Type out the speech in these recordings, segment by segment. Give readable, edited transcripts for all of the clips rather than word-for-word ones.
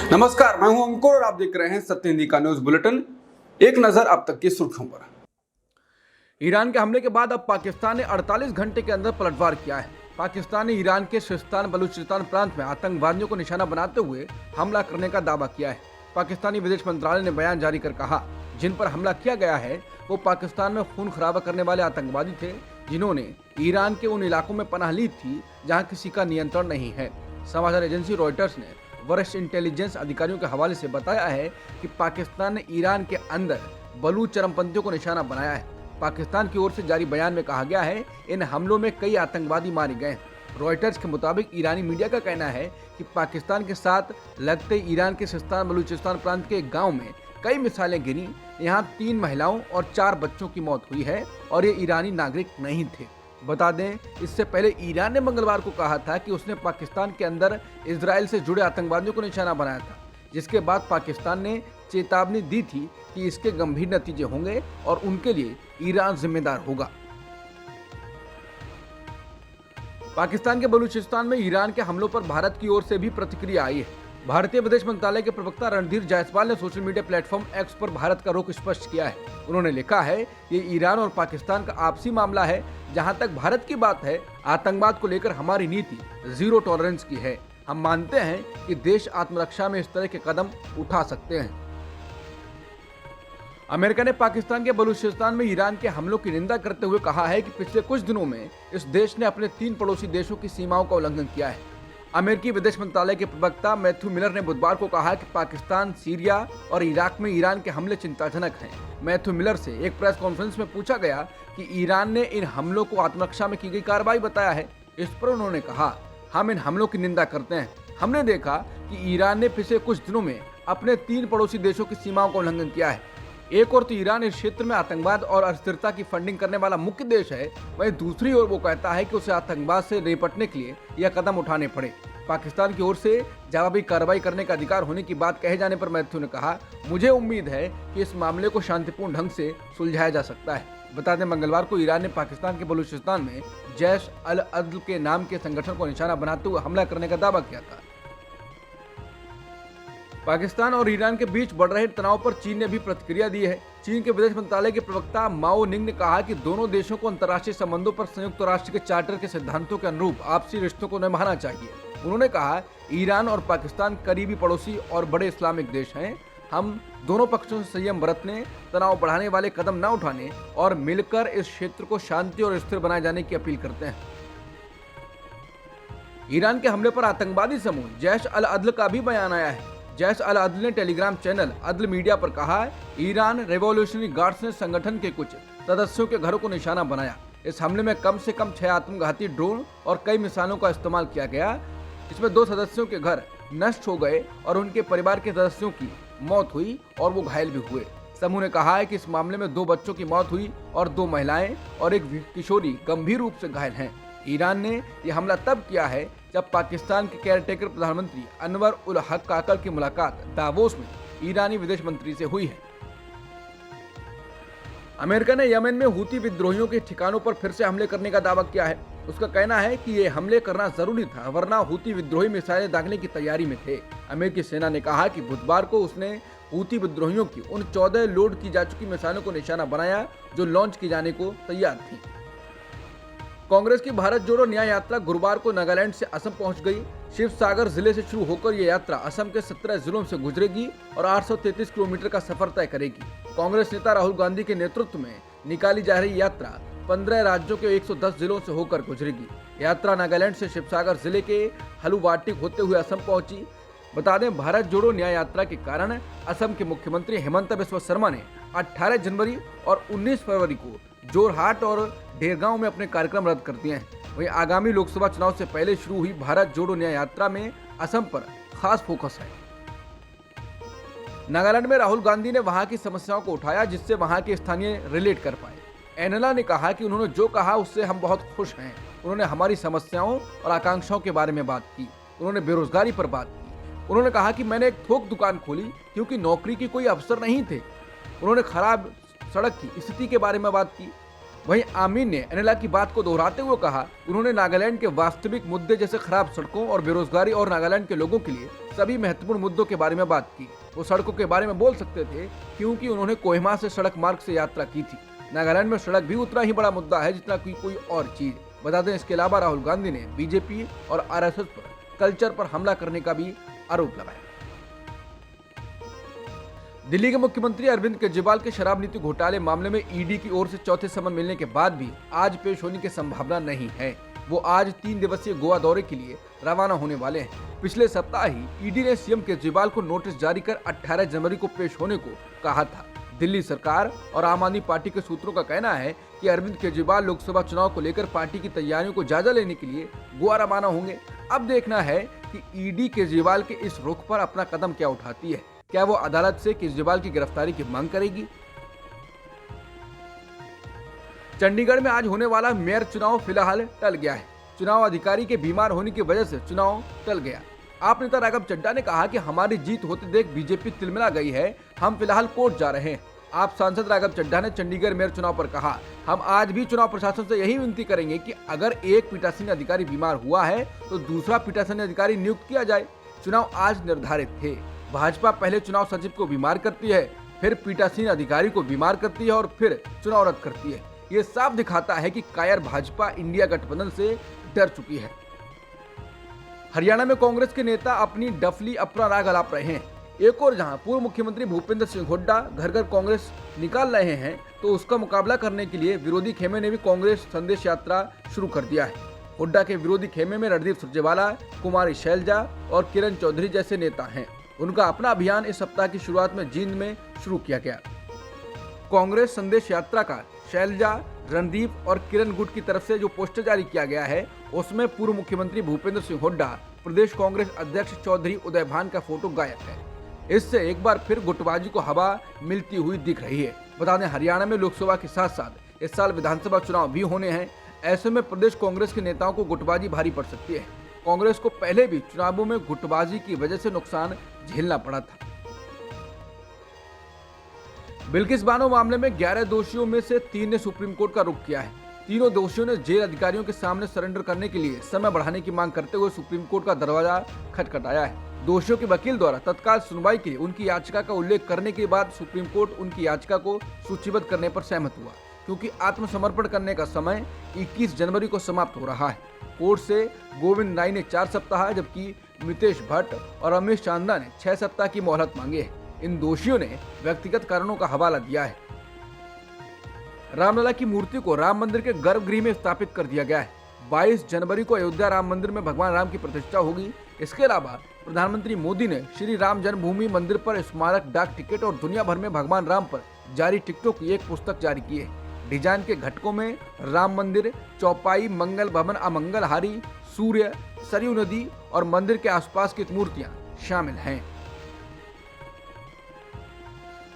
नमस्कार, मैं हूं अंकुर और आप देख रहे हैं सत्य हिंदी का न्यूज बुलेटिन। एक नजर अब तक की सुर्खियों पर। ईरान के हमले के बाद अब पाकिस्तान ने 48 घंटे के अंदर पलटवार किया है। पाकिस्तान ने ईरान के सिस्तान बलूचिस्तान प्रांत में आतंकवादियों को निशाना बनाते हुए हमला करने का दावा किया है। पाकिस्तानी विदेश मंत्रालय ने बयान जारी कर कहा, जिन पर हमला किया गया है वो पाकिस्तान में खून खराबा करने वाले आतंकवादी थे, जिन्होंने ईरान के उन इलाकों में पनाह ली थी जहां किसी का नियंत्रण नहीं है। समाचार एजेंसी रॉयटर्स ने वरिष्ठ इंटेलिजेंस अधिकारियों के हवाले से बताया है कि पाकिस्तान ने ईरान के अंदर बलूच चरमपंथियों को निशाना बनाया है। पाकिस्तान की ओर से जारी बयान में कहा गया है, इन हमलों में कई आतंकवादी मारे गए। रॉयटर्स के मुताबिक ईरानी मीडिया का कहना है कि पाकिस्तान के साथ लगते ईरान के सिस्तान बलूचिस्तान प्रांत के एक गाँव में कई मिसाइलें गिरी। यहाँ 3 महिलाओं और 4 बच्चों की मौत हुई है और ये ईरानी नागरिक नहीं थे। बता दें, इससे पहले ईरान ने मंगलवार को कहा था कि उसने पाकिस्तान के अंदर इजराइल से जुड़े आतंकवादियों को निशाना बनाया था, जिसके बाद पाकिस्तान ने चेतावनी दी थी कि इसके गंभीर नतीजे होंगे और उनके लिए ईरान जिम्मेदार होगा। पाकिस्तान के बलूचिस्तान में ईरान के हमलों पर भारत की ओर से भी प्रतिक्रिया आई है। भारतीय विदेश मंत्रालय के प्रवक्ता रणधीर जायसवाल ने सोशल मीडिया प्लेटफॉर्म एक्स पर भारत का रुख स्पष्ट किया है। उन्होंने लिखा है, ये ईरान और पाकिस्तान का आपसी मामला है। जहां तक भारत की बात है, आतंकवाद को लेकर हमारी नीति जीरो टॉलरेंस की है। हम मानते हैं कि देश आत्मरक्षा में इस तरह के कदम उठा सकते हैं। अमेरिका ने पाकिस्तान के बलूचिस्तान में ईरान के हमलों की निंदा करते हुए कहा है कि पिछले कुछ दिनों में इस देश ने अपने 3 पड़ोसी देशों की सीमाओं का उल्लंघन किया है। अमेरिकी विदेश मंत्रालय के प्रवक्ता मैथ्यू मिलर ने बुधवार को कहा कि पाकिस्तान, सीरिया और इराक में ईरान के हमले चिंताजनक हैं। मैथ्यू मिलर से एक प्रेस कॉन्फ्रेंस में पूछा गया कि ईरान ने इन हमलों को आत्मरक्षा में की गई कार्रवाई बताया है। इस पर उन्होंने कहा, हम इन हमलों की निंदा करते हैं। हमने देखा कि ईरान ने पिछले कुछ दिनों में अपने 3 पड़ोसी देशों की सीमाओं का उल्लंघन किया है। एक ओर तो ईरान इस क्षेत्र में आतंकवाद और अस्थिरता की फंडिंग करने वाला मुख्य देश है, वहीं दूसरी ओर वो कहता है कि उसे आतंकवाद से निपटने के लिए यह कदम उठाने पड़े। पाकिस्तान की ओर से जवाबी कार्रवाई करने का अधिकार होने की बात कहे जाने पर मैथ्यू ने कहा, मुझे उम्मीद है कि इस मामले को शांतिपूर्ण ढंग से सुलझाया जा सकता है। बता दें, मंगलवार को ईरान ने पाकिस्तान के बलूचिस्तान में जैश अल अदल के नाम के संगठन को निशाना बनाते हुए हमला करने का दावा किया था। पाकिस्तान और ईरान के बीच बढ़ रहे तनाव पर चीन ने भी प्रतिक्रिया दी है। चीन के विदेश मंत्रालय के प्रवक्ता माओ निंग ने कहा कि दोनों देशों को अंतर्राष्ट्रीय संबंधों पर संयुक्त राष्ट्र के चार्टर के सिद्धांतों के अनुरूप आपसी रिश्तों को निभाना चाहिए। उन्होंने कहा, ईरान और पाकिस्तान करीबी पड़ोसी और बड़े इस्लामिक देश हैं। हम दोनों पक्षों से संयम बरतने, तनाव बढ़ाने वाले कदम न उठाने और मिलकर इस क्षेत्र को शांति और स्थिर बनाए जाने की अपील करते हैं। ईरान के हमले पर आतंकवादी समूह जैश अल अदल का भी बयान आया है। जैश अल अदल ने टेलीग्राम चैनल अदल मीडिया पर कहा, ईरान रेवोल्यूशनरी गार्ड्स ने संगठन के कुछ सदस्यों के घरों को निशाना बनाया। इस हमले में कम से कम 6 आत्मघाती ड्रोन और कई मिसाइलों का इस्तेमाल किया गया। इसमें 2 सदस्यों के घर नष्ट हो गए और उनके परिवार के सदस्यों की मौत हुई और वो घायल भी हुए। समूह ने कहा है कि इस मामले में 2 बच्चों की मौत हुई और 2 महिलाएं और एक किशोरी गंभीर रूप से घायल हैं। ईरान ने यह हमला तब किया है जब पाकिस्तान के केयरटेकर प्रधानमंत्री अनवर उल हक काकल की मुलाकात दावोस में ईरानी विदेश मंत्री से हुई है। अमेरिका ने यमन में हूती विद्रोहियों के ठिकानों पर फिर से हमले करने का दावा किया है। उसका कहना है कि ये हमले करना जरूरी था, वरना हूती विद्रोही मिसाइलें दागने की तैयारी में थे। अमेरिकी सेना ने कहा कि बुधवार को उसने हूती विद्रोहियों की उन 14 लोड की जा चुकी मिसाइलों को निशाना बनाया जो लॉन्च किए जाने को तैयार थी। कांग्रेस की भारत जोड़ो न्याय यात्रा गुरुवार को नागालैंड से असम पहुंच गई। शिवसागर जिले से शुरू होकर यह यात्रा असम के 17 जिलों से गुजरेगी और 833 किलोमीटर का सफर तय करेगी। कांग्रेस नेता राहुल गांधी के नेतृत्व में निकाली जा रही यात्रा 15 राज्यों के 110 जिलों से होकर गुजरेगी। यात्रा नागालैंड से शिवसागर जिले के हलुवाटी होते हुए असम पहुंची। बता दें, भारत जोड़ो न्याय यात्रा के कारण असम के मुख्यमंत्री हेमंत बिस्वा शर्मा ने 18 जनवरी और 19 फरवरी को जोरहाट और ढेरगांव में अपने कार्यक्रम रद्द कर दिए हैं। वहीं आगामी लोकसभा चुनाव से पहले शुरू हुई भारत जोड़ो न्याय यात्रा में असम पर खास फोकस है। नागालैंड में राहुल गांधी ने वहां की समस्याओं को उठाया, जिससे वहां के स्थानीय रिलेट कर पाए। एनएलए ने कहा कि उन्होंने जो कहा उससे हम बहुत खुश हैं। उन्होंने हमारी समस्याओं और आकांक्षाओं के बारे में बात की। उन्होंने बेरोजगारी पर बात की। उन्होंने कहा कि मैंने एक थोक दुकान खोली क्योंकि नौकरी की कोई अवसर नहीं थे। उन्होंने खराब सड़क की स्थिति के बारे में बात की। वहीं आमीन ने अनिला की बात को दोहराते हुए कहा, उन्होंने नागालैंड के वास्तविक मुद्दे जैसे खराब सड़कों और बेरोजगारी और नागालैंड के लोगों के लिए सभी महत्वपूर्ण मुद्दों के बारे में बात की। वो सड़कों के बारे में बोल सकते थे क्योंकि उन्होंने कोहिमा से सड़क मार्ग से यात्रा की थी। नागालैंड में सड़क भी उतना ही बड़ा मुद्दा है जितना कि कोई और चीज। बता दें, इसके अलावा राहुल गांधी ने बीजेपी और आरएसएस पर कल्चर पर हमला करने का भी आरोप लगाया। दिल्ली के मुख्यमंत्री अरविंद केजरीवाल के शराब नीति घोटाले मामले में ईडी की ओर से चौथे समन मिलने के बाद भी आज पेश होने की संभावना नहीं है। वो आज 3 दिवसीय गोवा दौरे के लिए रवाना होने वाले हैं। पिछले सप्ताह ही ईडी ने सीएम केजरीवाल को नोटिस जारी कर 18 जनवरी को पेश होने को कहा था। दिल्ली सरकार और आम आदमी पार्टी के सूत्रों का कहना है कि अरविंद केजरीवाल लोकसभा चुनाव को लेकर पार्टी की तैयारियों को जायजा लेने के लिए गोवा रवाना होंगे। अब देखना है कि ईडी केजरीवाल के इस रुख पर अपना कदम क्या उठाती है। क्या वो अदालत से केजरीवाल की गिरफ्तारी की मांग करेगी? चंडीगढ़ में आज होने वाला मेयर चुनाव फिलहाल टल गया है। चुनाव अधिकारी के बीमार होने की वजह से चुनाव टल गया। आप नेता राघव चड्ढा ने कहा कि हमारी जीत होते देख बीजेपी तिलमिला गई है, हम फिलहाल कोर्ट जा रहे हैं। आप सांसद राघव चड्ढा ने चंडीगढ़ मेयर चुनाव पर कहा, हम आज भी चुनाव प्रशासन से यही विनती करेंगे कि अगर एक पीठासीन अधिकारी बीमार हुआ है तो दूसरा पीठासीन अधिकारी नियुक्त किया जाए। चुनाव आज निर्धारित थे। भाजपा पहले चुनाव सचिव को बीमार करती है, फिर पीठासीन अधिकारी को बीमार करती है और फिर चुनाव रद्द करती है। ये साफ दिखाता है कि कायर भाजपा इंडिया गठबंधन से डर चुकी है। हरियाणा में कांग्रेस के नेता अपनी डफली अपना राग अलाप रहे हैं। एक और जहां पूर्व मुख्यमंत्री भूपेंद्र सिंह हुड्डा घर घर कांग्रेस निकाल रहे हैं, तो उसका मुकाबला करने के लिए विरोधी खेमे ने भी कांग्रेस संदेश यात्रा शुरू कर दिया है। हुड्डा के विरोधी खेमे में रणदीप सुरजेवाला, कुमारी शैलजा और किरण चौधरी जैसे नेता हैं। उनका अपना अभियान इस सप्ताह की शुरुआत में जींद में शुरू किया गया। कांग्रेस संदेश यात्रा का शैलजा, रणदीप और किरण गुट की तरफ से जो पोस्टर जारी किया गया है, उसमें पूर्व मुख्यमंत्री भूपेंद्र सिंह हुड्डा, प्रदेश कांग्रेस अध्यक्ष चौधरी उदय भान का फोटो गायब है। इससे एक बार फिर गुटबाजी को हवा मिलती हुई दिख रही है। बता दें, हरियाणा में लोकसभा के साथ साथ इस साल विधानसभा चुनाव भी होने हैं। ऐसे में प्रदेश कांग्रेस के नेताओं को गुटबाजी भारी पड़ सकती है। कांग्रेस को पहले भी चुनावों में गुटबाजी की वजह से नुकसान झेलना पड़ा था। बिल्किस बानो मामले में 11 दोषियों में से 3 ने सुप्रीम कोर्ट का रुख किया है। तीनों दोषियों ने जेल अधिकारियों के सामने सरेंडर करने के लिए समय बढ़ाने की मांग करते हुए सुप्रीम कोर्ट का दरवाजा खटखटाया है। दोषियों के वकील द्वारा तत्काल सुनवाई के लिए उनकी याचिका का उल्लेख करने के बाद सुप्रीम कोर्ट उनकी याचिका को सूचीबद्ध करने पर सहमत हुआ, क्योंकि आत्मसमर्पण करने का समय 21 जनवरी को समाप्त हो रहा है। कोर्ट से गोविंद नाई ने 4 सप्ताह, जबकि मितेश भट्ट और रमेश चांदा ने 6 सप्ताह की मोहलत मांगी है। इन दोषियों ने व्यक्तिगत कारणों का हवाला दिया है। रामलला की मूर्ति को राम मंदिर के गर्भगृह में स्थापित कर दिया गया है। 22 जनवरी को अयोध्या राम मंदिर में भगवान राम की प्रतिष्ठा होगी। इसके अलावा प्रधानमंत्री मोदी ने श्री राम जन्मभूमि मंदिर पर स्मारक डाक टिकट और दुनिया भर में भगवान राम पर जारी टिकटों की एक पुस्तक जारी की है। डिजाइन के घटकों में राम मंदिर, चौपाई, मंगल भवन, अमंगल हारी, सूर्य, सरयू नदी और मंदिर के आसपास की मूर्तियां शामिल हैं।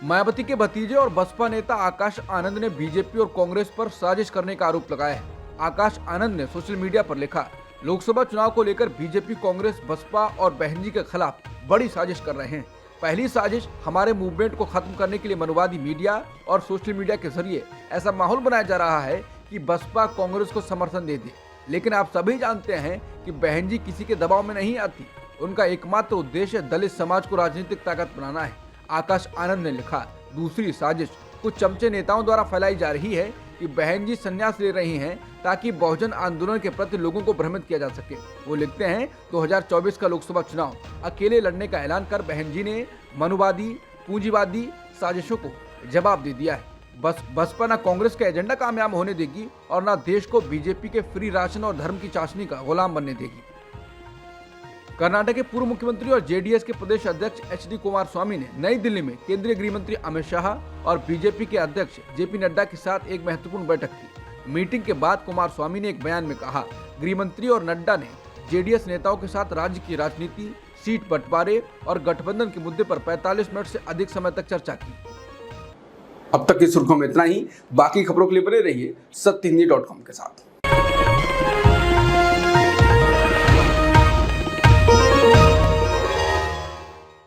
मायावती के भतीजे और बसपा नेता आकाश आनंद ने बीजेपी और कांग्रेस पर साजिश करने का आरोप लगाया है। आकाश आनंद ने सोशल मीडिया पर लिखा, लोकसभा चुनाव को लेकर बीजेपी, कांग्रेस, बसपा और बहन जी के खिलाफ बड़ी साजिश कर रहे हैं। पहली साजिश हमारे मूवमेंट को खत्म करने के लिए मनुवादी मीडिया और सोशल मीडिया के जरिए ऐसा माहौल बनाया जा रहा है कि बसपा कांग्रेस को समर्थन दे दे। लेकिन आप सभी जानते हैं कि बहन जी किसी के दबाव में नहीं आती। उनका एकमात्र उद्देश्य दलित समाज को राजनीतिक ताकत बनाना है। आकाश आनंद ने लिखा, दूसरी साजिश कुछ चमचे नेताओं द्वारा फैलाई जा रही है कि बहन जी संन्यास ले रही हैं ताकि बहुजन आंदोलन के प्रति लोगों को भ्रमित किया जा सके। वो लिखते हैं, 2024 का लोकसभा चुनाव अकेले लड़ने का ऐलान कर बहन जी ने मनुवादी, पूंजीवादी साजिशों को जवाब दे दिया है। बसपा न कांग्रेस का एजेंडा कामयाब होने देगी और न देश को बीजेपी के फ्री राशन और धर्म की चाशनी का गुलाम बनने देगी। कर्नाटक के पूर्व मुख्यमंत्री और जेडीएस के प्रदेश अध्यक्ष एचडी कुमारस्वामी ने नई दिल्ली में केंद्रीय गृह मंत्री अमित शाह और बीजेपी के अध्यक्ष जेपी नड्डा के साथ एक महत्वपूर्ण बैठक की। मीटिंग के बाद कुमारस्वामी ने एक बयान में कहा, गृह मंत्री और नड्डा ने जेडीएस नेताओं के साथ राज्य की राजनीति, सीट बंटवारे और गठबंधन के मुद्दे पर 45 मिनट से अधिक समय तक चर्चा की। अब तक की सुर्खियों में इतना ही। बाकी खबरों के लिए बने रहिए सत्यहिंदी.com के साथ।